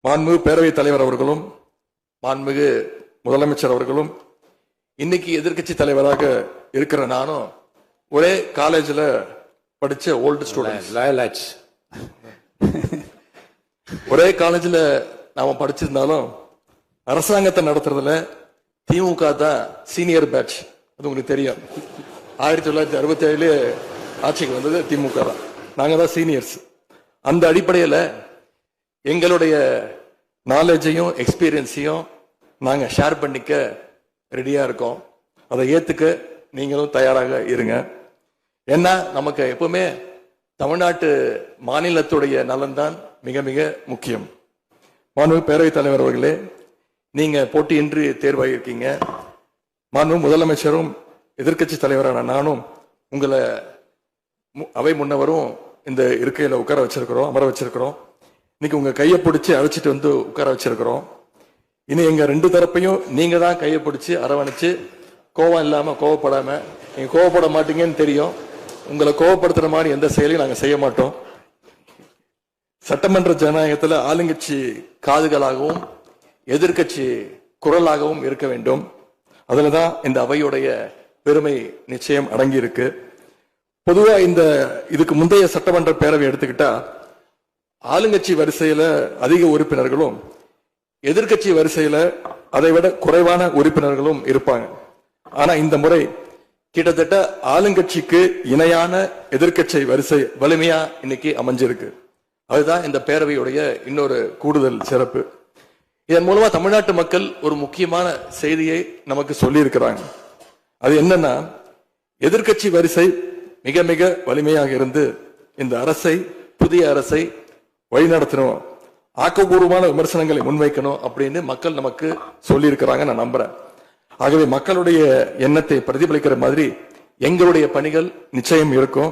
மாண்புமிகு பேரவைத் தலைவர் அவர்களும் மாண்புமிகு முதலமைச்சர் அவர்களும் இன்னைக்கு எதிர்க்கட்சி தலைவராக இருக்கிற நானும் ஒரே காலேஜ்ல படிச்ச ஓல்டு ஸ்டூடெண்ட்ஸ். ஒரே காலேஜ்ல நாம படிச்சிருந்தாலும் அரசாங்கத்தை நடத்துறதுல திமுக தான் சீனியர் பேட்ச். அது உங்களுக்கு தெரியும். 1967 ஆட்சிக்கு வந்தது திமுக தான். நாங்க தான் சீனியர்ஸ். அந்த அடிப்படையில் எங்களுடைய நாலேஜையும் எக்ஸ்பீரியன்ஸையும் நாங்க ஷேர் பண்ணிக்க ரெடியா இருக்கோம். அதை ஏத்துக்க நீங்களும் தயாராக இருங்க. ஏன்னா நமக்கு எப்பவுமே தமிழ்நாட்டு மாநிலத்துடைய நலன்தான் மிக மிக முக்கியம். மாண்புமிகு பேரவைத் தலைவர் அவர்களே, நீங்க போட்டியின்றி தேர்வாகியிருக்கீங்க. மாண்புமிகு முதலமைச்சரும் எதிர்க்கட்சி தலைவரான நானும் உங்களை அவை முன்னவரும் இந்த இருக்கையில உட்கார வச்சிருக்கிறோம், அமர வச்சிருக்கிறோம். இன்னைக்கு உங்க கையை பிடிச்சி அழைச்சிட்டு வந்து உட்கார வச்சிருக்கிறோம். இனி எங்க ரெண்டு தரப்பையும் நீங்க தான் கையை பிடிச்சி அரவணைச்சு கோவம் இல்லாம கோவப்படாம, நீங்க கோவப்பட மாட்டீங்கன்னு தெரியும். உங்களை கோவப்படுத்துற மாதிரி எந்த செயலையும் நாங்க செய்ய மாட்டோம். சட்டமன்ற ஜனநாயகத்துல ஆளுங்கட்சி காதுகளாகவும் எதிர்கட்சி குரலாகவும் இருக்க வேண்டும். அதுலதான் இந்த அவையுடைய பெருமை நிச்சயம் அடங்கி இருக்கு. பொதுவா இதுக்கு முந்தைய சட்டமன்ற பேரவை எடுத்துக்கிட்டா ஆளுங்கட்சி வரிசையில அதிக உறுப்பினர்களும் எதிர்கட்சி வரிசையில அதை விட குறைவான உறுப்பினர்களும் இருப்பாங்க. ஆனா இந்த முறை கிட்டத்தட்ட ஆளுங்கட்சிக்கு இணையான எதிர்கட்சி வரிசை வலிமையா இன்னைக்கு அமைஞ்சிருக்கு. அதுதான் இந்த பேரவையுடைய இன்னொரு கூடுதல் சிறப்பு. இதன் மூலமா தமிழ்நாட்டு மக்கள் ஒரு முக்கியமான செய்தியை நமக்கு சொல்லி இருக்கிறாங்க. அது என்னன்னா, எதிர்கட்சி வரிசை மிக மிக வலிமையாக இருந்து இந்த அரசை, புதிய அரசை வழிநடத்தணும், ஆக்கப்பூர்வமான விமர்சனங்களை முன்வைக்கணும் அப்படின்னு மக்கள் நமக்கு சொல்லி இருக்கிறாங்க. நான் நம்புறேன். ஆகவே மக்களுடைய எண்ணத்தை பிரதிபலிக்கிற மாதிரி எங்களுடைய பணிகள் நிச்சயம் இருக்கும்.